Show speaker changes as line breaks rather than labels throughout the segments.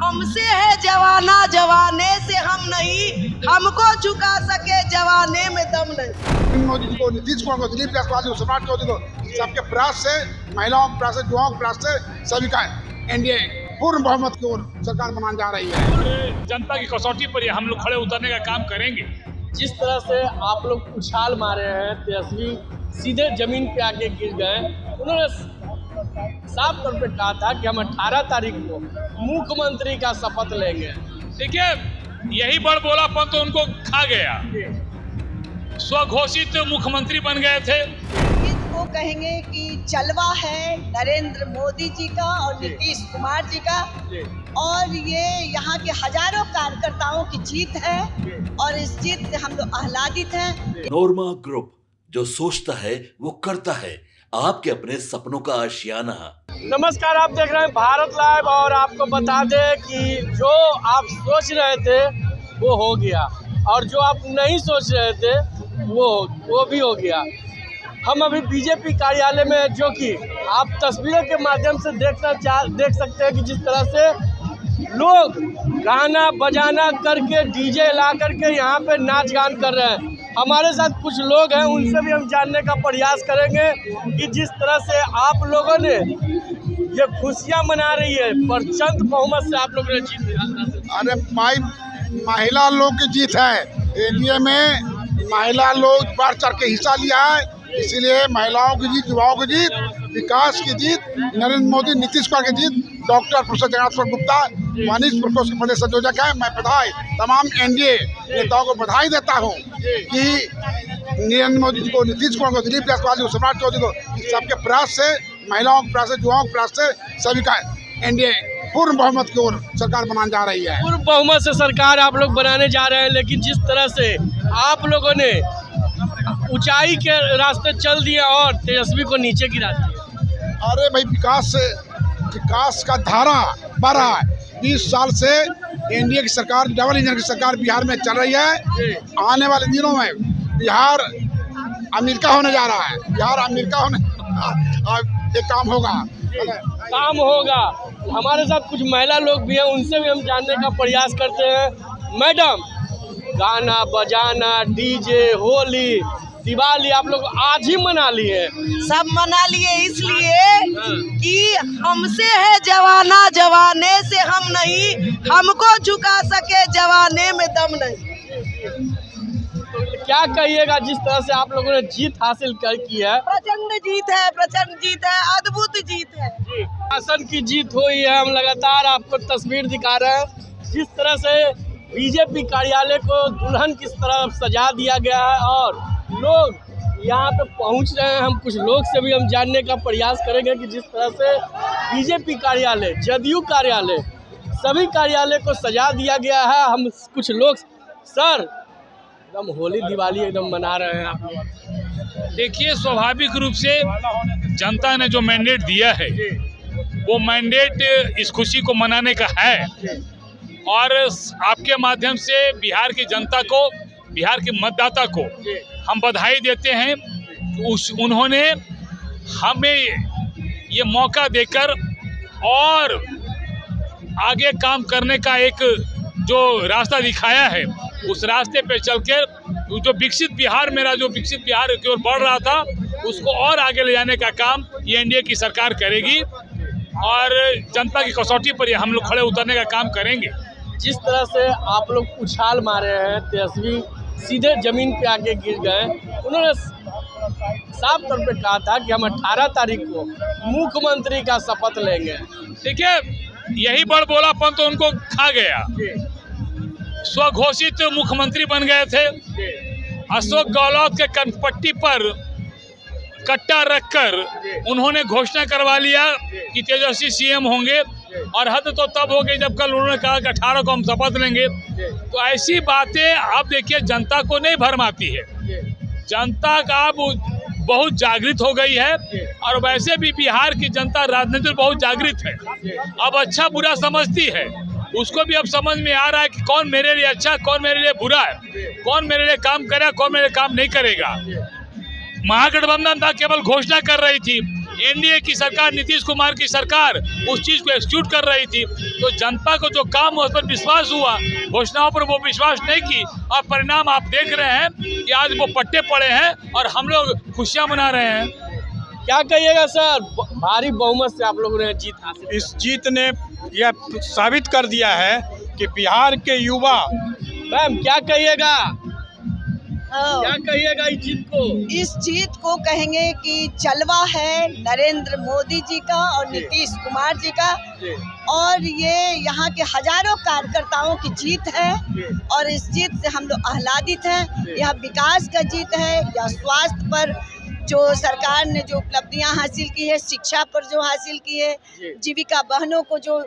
हमसे है जवाना जवाने से हम नहीं, हमको झुका सके जवाने में दम नहीं।
मोदी जी को, नीतीश कुमार को, दिलीप जायसवाल को, सम्राट चौधरी को, सबके प्रयास से, महिलाओं के प्रयास से, युवाओं के प्रयास से सभी का एनडीए पूर्ण बहुमत की ओर सरकार बनाने जा रही है।
जनता की कसौटी पर हम लोग खड़े उतरने का काम करेंगे।
जिस तरह से आप लोग उछाल मारे हैं, तेजस्वी सीधे जमीन पे आके गिर गए। उन्होंने साफ तौर पे कहा था कि हम 18 तारीख को मुख्यमंत्री का शपथ लेंगे।
देखिए, यही बड़ बोलापन तो उनको खा गया। स्वघोषित मुख्यमंत्री बन गए थे।
वो कहेंगे कि जलवा है नरेंद्र मोदी जी का और नीतीश कुमार जी का, और ये यहाँ के हजारों कार्यकर्ताओं की जीत है और इस जीत से हम लोग आह्लादित हैं।
नोरमा ग्रुप, जो सोचता है वो करता है, आपके अपने सपनों का आशियाना।
नमस्कार, आप देख रहे हैं भारत लाइव और आपको बता दें कि जो आप सोच रहे थे वो हो गया और जो आप नहीं सोच रहे थे वो भी हो गया। हम अभी बीजेपी कार्यालय में, जो कि आप तस्वीरों के माध्यम से देख सकते हैं कि जिस तरह से लोग गाना बजाना करके, डीजे ला करके यहाँ पे नाच गान कर रहे हैं। हमारे साथ कुछ लोग हैं, उनसे भी हम जानने का प्रयास करेंगे कि जिस तरह से आप लोगों ने ये खुशियाँ मना रही है, प्रचंड बहुमत से आप लोगों ने जीत।
अरे भाई, महिला लोग की जीत है। एनडीए में महिला लोग बढ़ चढ़ के हिस्सा लिया है, इसीलिए महिलाओं की जीत, युवाओं की जीत, विकास की जीत, नरेंद्र मोदी, नीतीश कुमार की जीत। डॉक्टर प्रोफेसर जगन्नाथ गुप्ता वाणिज्य प्रकोष्ठ के प्रदेश संयोजक है। मैं तमाम एनडीए नेताओं को बधाई देता हूँ कि नरेंद्र मोदी जी को, नीतीश कुमार को, दिलीप जायसवाल को, सम्राट चौधरी को, सबके प्रयास से, महिलाओं के प्रयास से, युवाओं के प्रयास से सभी का एनडीए पूर्ण बहुमत की ओर सरकार बनाने जा रही है।
पूर्ण बहुमत से सरकार आप लोग बनाने जा रहे हैं, लेकिन जिस तरह से आप लोगों ने ऊंचाई के रास्ते चल दिया और तेजस्वी को नीचे गिरा दिया।
अरे भाई, विकास का धारा बढ़ रहा है। 20 साल से एनडीए की सरकार, डबल इंजन की सरकार बिहार में चल रही है। आने वाले दिनों में बिहार अमेरिका होने जा रहा है। बिहार अमेरिका होने ये काम होगा। हमारे साथ कुछ महिला लोग भी हैं, उनसे भी हम जानने का प्रयास करते हैं। मैडम, गाना बजाना, डीजे, होली, दिवाली आप लोग आज ही मना लिए?
सब मना लिए इसलिए कि हमसे है जवाना जवाने से हम नहीं, हमको झुका सके जवाने में दम नहीं।
तो क्या कहिएगा जिस तरह से आप लोगों ने जीत हासिल की है?
प्रचंड जीत है, अद्भुत जीत है।
शासन की जीत हुई है। हम लगातार आपको तस्वीर दिखा रहे हैं जिस तरह से बीजेपी कार्यालय को दुल्हन किस तरह सजा दिया गया है और लोग यहाँ पे पहुँच रहे हैं। हम कुछ लोग से भी हम जानने का प्रयास करेंगे कि जिस तरह से बीजेपी कार्यालय, जदयू कार्यालय, सभी कार्यालय को सजा दिया गया है। हम कुछ लोग, सर, एकदम होली दिवाली एकदम मना रहे हैं आप लोग।
देखिए, स्वाभाविक रूप से जनता ने जो मैंडेट दिया है वो मैंडेट इस खुशी को मनाने का है और आपके माध्यम से बिहार की जनता को, बिहार के मतदाता को हम बधाई देते हैं। उन्होंने हमें ये मौका देकर और आगे काम करने का एक जो रास्ता दिखाया है, उस रास्ते पे चलकर जो विकसित बिहार, मेरा जो विकसित बिहार की ओर बढ़ रहा था, उसको और आगे ले जाने का काम ये एनडीए की सरकार करेगी और जनता की कसौटी पर हम लोग खड़े उतरने का काम करेंगे।
जिस तरह से आप लोग उछाल मारे हैं, तेजस्वी सीधे जमीन पे आके गिर गए। उन्होंने साफ तौर पे कहा था कि हम 18 तारीख को मुख्यमंत्री का शपथ लेंगे।
देखिए, यही बड़ बोलापन तो उनको खा गया। स्वघोषित मुख्यमंत्री बन गए थे। अशोक गहलोत के कनपट्टी पर कट्टा रखकर उन्होंने घोषणा करवा लिया कि तेजस्वी सीएम होंगे और हद तो तब हो गई जब कल उन्होंने कहा कि 18 को हम शपथ लेंगे। तो ऐसी बातें अब देखिए जनता को नहीं भरमाती है। जनता का अब बहुत जागृत हो गई है और वैसे भी बिहार की जनता राजनीति बहुत जागृत है। अब अच्छा बुरा समझती है। उसको भी अब समझ में आ रहा है कि कौन मेरे लिए अच्छा, कौन मेरे लिए बुरा है, कौन मेरे लिए काम करेगा, कौन मेरे लिए काम नहीं करेगा। महागठबंधन था, केवल घोषणा कर रही थी। एनडीए की सरकार, नीतीश कुमार की सरकार उस चीज़ को एक्सिक्यूट कर रही थी, तो जनता को जो काम उस पर विश्वास हुआ, घोषणाओं पर वो विश्वास नहीं की, और परिणाम आप देख रहे हैं कि आज वो पट्टे पड़े हैं और हम लोग खुशियाँ मना रहे हैं।
क्या कहिएगा सर, भारी बहुमत से आप लोगों ने जीत हासिल?
इस जीत ने यह साबित कर दिया है कि बिहार के युवा।
मैम क्या कहिएगा, क्या कहिएगा इस जीत को?
इस जीत को कहेंगे कि जलवा है नरेंद्र मोदी जी का और नीतीश कुमार जी का, और ये यहाँ के हजारों कार्यकर्ताओं की जीत है, और इस जीत से हम लोग आह्लादित हैं। यह विकास का जीत है, यह स्वास्थ्य पर जो सरकार ने जो उपलब्धियां हासिल की है, शिक्षा पर जो हासिल की है, जीविका बहनों को जो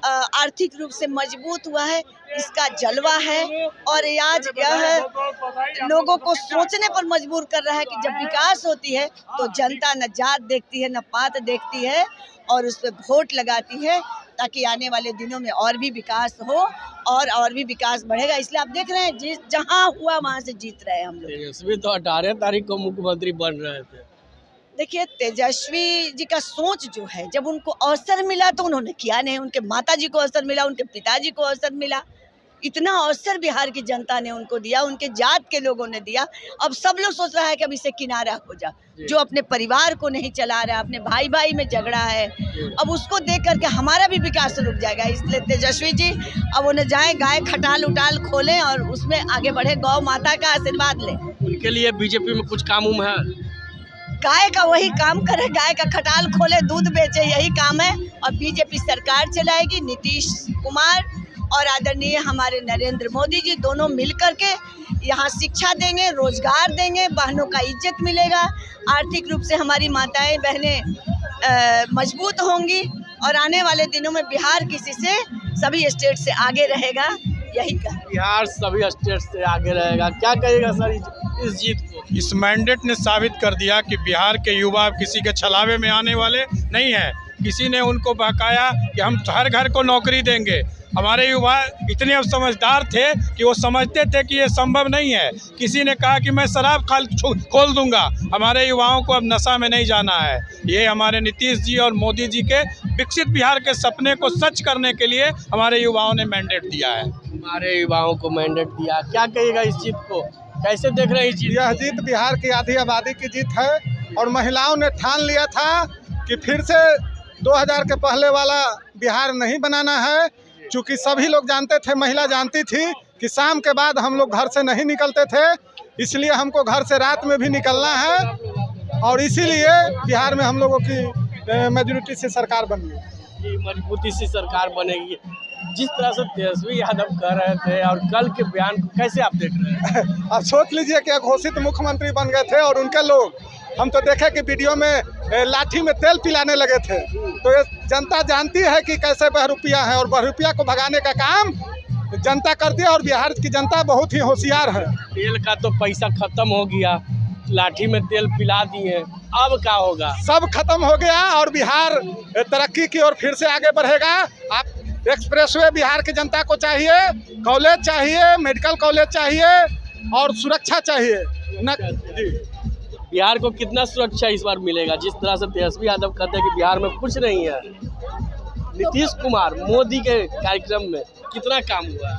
आर्थिक रूप से मजबूत हुआ है, इसका जलवा है। और आज यह लोगों को सोचने पर मजबूर कर रहा है कि जब विकास होती है तो जनता न जात देखती है न पात देखती है, और उस पर वोट लगाती है, ताकि आने वाले दिनों में और भी विकास हो और भी विकास बढ़ेगा। इसलिए आप देख रहे हैं जहाँ हुआ वहाँ से जीत रहे हैं हम लोग।
तेजस्वी तो 18 तारीख को मुख्यमंत्री बन रहे थे।
देखिए, तेजस्वी जी का सोच जो है, जब उनको अवसर मिला तो उन्होंने किया नहीं। उनके माता जी को अवसर मिला, उनके पिताजी को अवसर मिला, इतना अवसर बिहार की जनता ने उनको दिया, उनके जात के लोगों ने दिया। अब सब लोग सोच रहा है कि अब इसे किनारा हो जा, जो अपने परिवार को नहीं चला रहा, अपने भाई भाई में झगड़ा है, अब उसको देख करके हमारा भी विकास रुक जाएगा। इसलिए तेजस्वी जी अब उन्हें जाए, गाय खटाल उटाल खोलें और उसमें आगे बढ़े, गौ माता का आशीर्वाद लें।
उनके लिए बीजेपी में कुछ काम उम है?
गाय का वही काम करे, गाय का खटाल खोले, दूध बेचे, यही काम है। और बीजेपी सरकार चलाएगी, नीतीश कुमार और आदरणीय हमारे नरेंद्र मोदी जी दोनों मिलकर के यहाँ शिक्षा देंगे, रोजगार देंगे, बहनों का इज्जत मिलेगा, आर्थिक रूप से हमारी माताएं बहनें मजबूत होंगी, और आने वाले दिनों में बिहार किसी से सभी स्टेट से आगे रहेगा। यही कहा,
बिहार सभी स्टेट से आगे रहेगा। क्या कहिएगा सर इस जीत को?
इस मैंडेट ने साबित कर दिया कि बिहार के युवा किसी के छलावे में आने वाले नहीं हैं। किसी ने उनको बहकाया कि हम हर घर को नौकरी देंगे। हमारे युवा इतने अब समझदार थे कि वो समझते थे कि ये संभव नहीं है। किसी ने कहा कि मैं शराब खोल दूंगा। हमारे युवाओं को अब नशा में नहीं जाना है। ये हमारे नीतीश जी और मोदी जी के विकसित बिहार के सपने को सच करने के लिए हमारे युवाओं ने मैंडेट दिया है।
हमारे युवाओं को मैंडेट दिया, क्या कहिएगा इस जीत को, कैसे देख रहे हैं इस जीत?
यह जीत बिहार की आधी आबादी की जीत है, और महिलाओं ने ठान लिया था कि फिर से 2000 के पहले वाला बिहार नहीं बनाना है। चूँकि सभी लोग जानते थे, महिला जानती थी कि शाम के बाद हम लोग घर से नहीं निकलते थे, इसलिए हमको घर से रात में भी निकलना है, और इसीलिए बिहार में हम लोगों की मेजॉरिटी से सरकार बनी,
मजबूती से सरकार बनेगी। जिस तरह से तेजस्वी यादव कह रहे थे और कल के बयान को कैसे आप देख रहे हैं?
अब सोच लीजिए कि घोषित मुख्यमंत्री बन गए थे और उनके लोग, हम तो देखे कि वीडियो में लाठी में तेल पिलाने लगे थे। तो ये जनता जानती है कि कैसे बहरूपिया है, और बहरूपिया को भगाने का काम जनता करती है, और बिहार की जनता बहुत ही होशियार है।
तेल का तो पैसा खत्म हो गया, लाठी में तेल पिला दिए, अब क्या होगा?
सब खत्म हो गया, और बिहार तरक्की की ओर फिर से आगे बढ़ेगा। आप एक्सप्रेसवे बिहार की जनता को चाहिए, कॉलेज चाहिए, मेडिकल कॉलेज चाहिए, और सुरक्षा चाहिए न जी।
बिहार को कितना सुरक्षा इस बार मिलेगा? जिस तरह से तेजस्वी यादव कहते हैं कि बिहार में कुछ नहीं है, नीतीश कुमार मोदी के कार्यक्रम में कितना काम हुआ?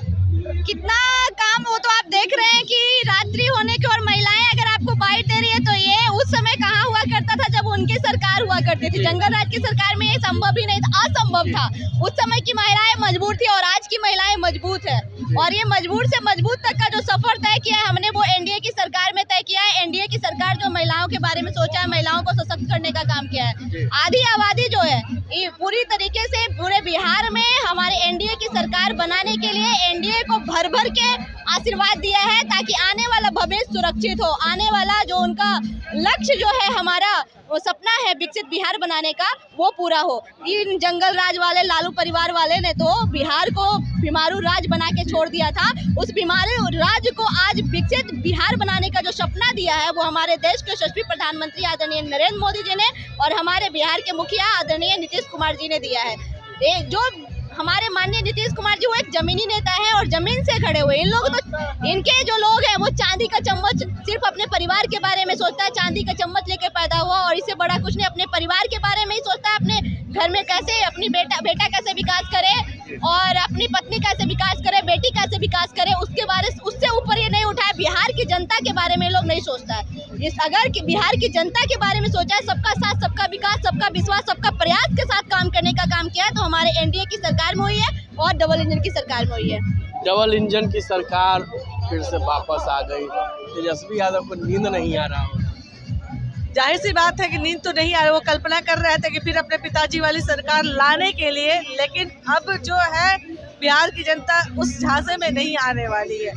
कितना काम हो तो आप देख रहे हैं कि रात्रि होने की और महिलाएं अगर आपको बाइट दे रही है, तो ये उस समय कहाँ हुआ करता था जब उनकी सरकार हुआ करती थी। जंगल राज की सरकार में ये संभव ही नहीं था, असंभव था। उस समय की महिलाएं मजबूर थी और आज की महिलाएं मजबूत है, और ये मजबूर से मजबूत तक का जो सफर तय किया है हमने, वो एनडीए की सरकार में तय किया है। एनडीए की सरकार जो महिलाओं के बारे में सोचा है, महिलाओं को सशक्त करने का काम किया है। आधी आबादी जो है ये पूरी तरीके से पूरे बिहार में हमारे एनडीए की सरकार बनाने के लिए एनडीए को भर भर के आशीर्वाद दिया है, ताकि आने वाला भविष्य सुरक्षित हो, आने वाला जो उनका लक्ष्य जो है, हमारा वो सपना है विकसित बिहार बनाने का, वो पूरा हो। इन जंगल राज वाले लालू परिवार वाले ने तो बिहार को बीमारू राज बना के छोड़ दिया था। उस बीमारू राज को आज विकसित बिहार बनाने का जो सपना दिया है, वो हमारे देश के यशस्वी प्रधानमंत्री आदरणीय नरेंद्र मोदी जी ने और हमारे बिहार के मुखिया आदरणीय नीतीश कुमार जी ने दिया है। जो हमारे माननीय नीतीश कुमार जी वो एक जमीनी नेता है और जमीन से खड़े हुए। इन लोगों तो इनके जो लोग हैं वो चांदी का चम्मच सिर्फ अपने परिवार के बारे में सोचता है, चांदी का चम्मच लेके पैदा हुआ और इससे बड़ा कुछ नहीं, अपने परिवार के बारे में ही सोचता है, अपने घर में कैसे अपनी बेटा कैसे विकास करे और अपनी पत्नी कैसे विकास करे, बेटी कैसे विकास करे, उससे ऊपर ये नहीं उठाया। बिहार की जनता के बारे में लोग नहीं सोचता है। अगर बिहार की जनता के बारे में सोचा है, सबका साथ, सबका विकास, सबका विश्वास, सबका प्रयास के साथ काम करने का काम किया है, तो हमारे एनडीए की सरकार में हुई है और डबल इंजन की सरकार में हुई है।
डबल इंजन की सरकार फिर से वापस आ गई। तेजस्वी यादव को नींद नहीं आ रहा।
जाहिर सी बात है कि नींद तो नहीं आ रही, वो कल्पना कर रहे थे कि फिर अपने पिताजी वाली सरकार लाने के लिए, लेकिन अब जो है बिहार की जनता उस झांसे में नहीं आने वाली है।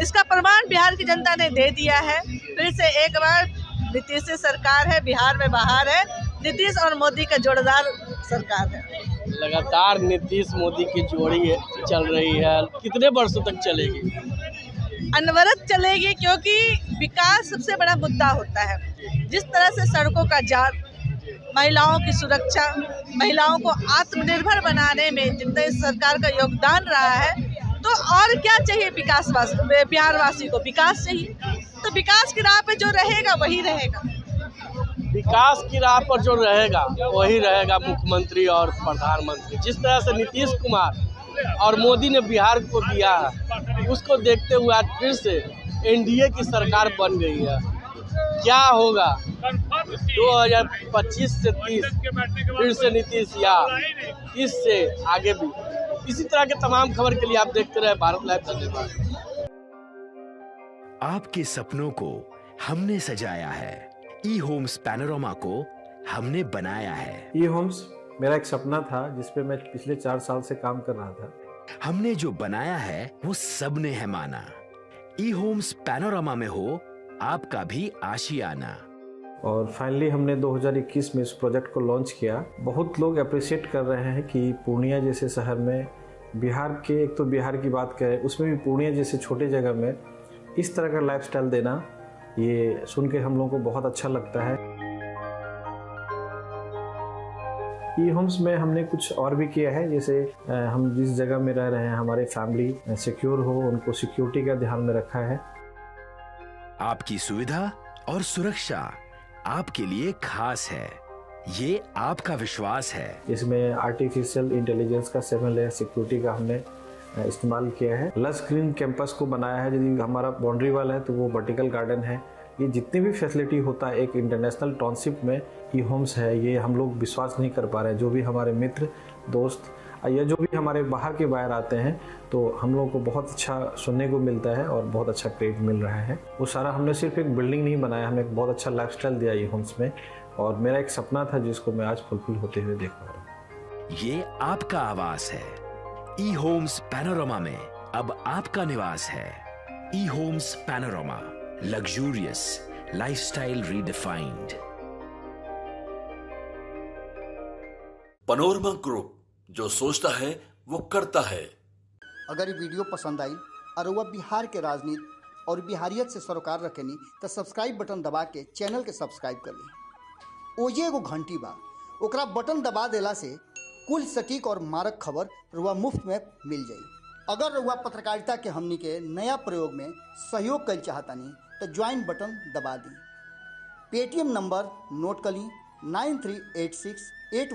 इसका प्रमाण बिहार की जनता ने दे दिया है। फिर से एक बार नीतीश की सरकार है, बिहार में बाहर है, नीतीश और मोदी का जोड़दार सरकार है।
लगातार नीतीश मोदी की जोड़ी चल रही है, कितने वर्षों तक चलेगी?
अनवरत चलेगी, क्योंकि विकास सबसे बड़ा मुद्दा होता है। जिस तरह से सड़कों का जाल, महिलाओं की सुरक्षा, महिलाओं को आत्मनिर्भर बनाने में जितना सरकार का योगदान रहा है, तो और क्या चाहिए बिहार वासी को? विकास चाहिए, तो विकास की राह पे जो रहेगा वही रहेगा।
विकास की राह पर जो रहेगा वही रहेगा मुख्यमंत्री और प्रधानमंत्री। जिस तरह से नीतीश कुमार और मोदी ने बिहार को दिया है, उसको देखते हुए आज फिर से एनडीए की सरकार बन गई है। क्या होगा 2025 से 30, फिर से नीतीश या 30 से आगे भी? इसी तरह के तमाम खबर के लिए आप देखते रहे भारत लाइव। धन्यवाद।
आपके सपनों को हमने सजाया है, ई होम्स पैनोरमा को हमने बनाया है।
ई होम्स मेरा एक सपना था जिसपे मैं पिछले 4 साल से काम कर रहा था।
हमने जो बनाया है वो सबने है माना। ई होम्स पैनोरमा में हो आपका भी आशियाना।
और फाइनली हमने 2021 में इस प्रोजेक्ट को लॉन्च किया। बहुत लोग अप्रिशिएट कर रहे हैं कि पूर्णिया जैसे शहर में, बिहार के, एक तो बिहार की बात करें उसमें भी पूर्णिया जैसे छोटे जगह में इस तरह का लाइफस्टाइल देना, ये सुन के हम लोगों को बहुत अच्छा लगता है। ई होम्स में हमने कुछ और भी किया है, जैसे हम जिस जगह में रह रहे हैं हमारी फैमिली सिक्योर हो, उनको सिक्योरिटी का ध्यान में रखा है।
आपकी सुविधा और सुरक्षा आपके लिए खास है, ये आपका विश्वास है।
इसमें आर्टिफिशियल इंटेलिजेंस का 7 लेयर सिक्योरिटी का हमने इस्तेमाल किया है। लस ग्रीन कैंपस को बनाया है। यदि हमारा बाउंड्री वाल है तो वो वर्टिकल गार्डन है। ये जितनी भी फैसिलिटी होता है एक इंटरनेशनल टाउनशिप में ई होम्स है, ये हम लोग विश्वास नहीं कर पा रहे हैं। जो भी हमारे मित्र, दोस्त या जो भी हमारे बाहर के बाहर आते हैं, तो हम लोगों को बहुत अच्छा सुनने को मिलता है और बहुत अच्छा क्रेडिट मिल रहा है। वो सारा हमने सिर्फ एक बिल्डिंग नहीं बनाया, हमें एक बहुत अच्छा लाइफस्टाइल दिया ई होम्स में, और मेरा एक सपना था जिसको मैं आज फुलफिल होते हुए देख पा रहा हूँ।
ये आपका आवास है। ई होम्स पैनोरमा में अब आपका निवास है। E Homes Panorama, luxurious lifestyle redefined.
Panorama Group, जो सोचता है वो करता है।
अगर ये वीडियो पसंद आई और वह बिहार के राजनीति और बिहारियत से सरोकार रखेनी तो सब्सक्राइब बटन दबा के चैनल के सब्सक्राइब कर ली। ओजे एगो घंटी बा, ओकरा बटन दबा देला से कुल सटीक और मारक खबर रुआ मुफ्त में मिल जाई। अगर रुआ पत्रकारिता के हमनी के नया प्रयोग में सहयोग कर चाहतानी तो ज्वाइन बटन दबा दी। पेटीएम नंबर नोट कर ली 938681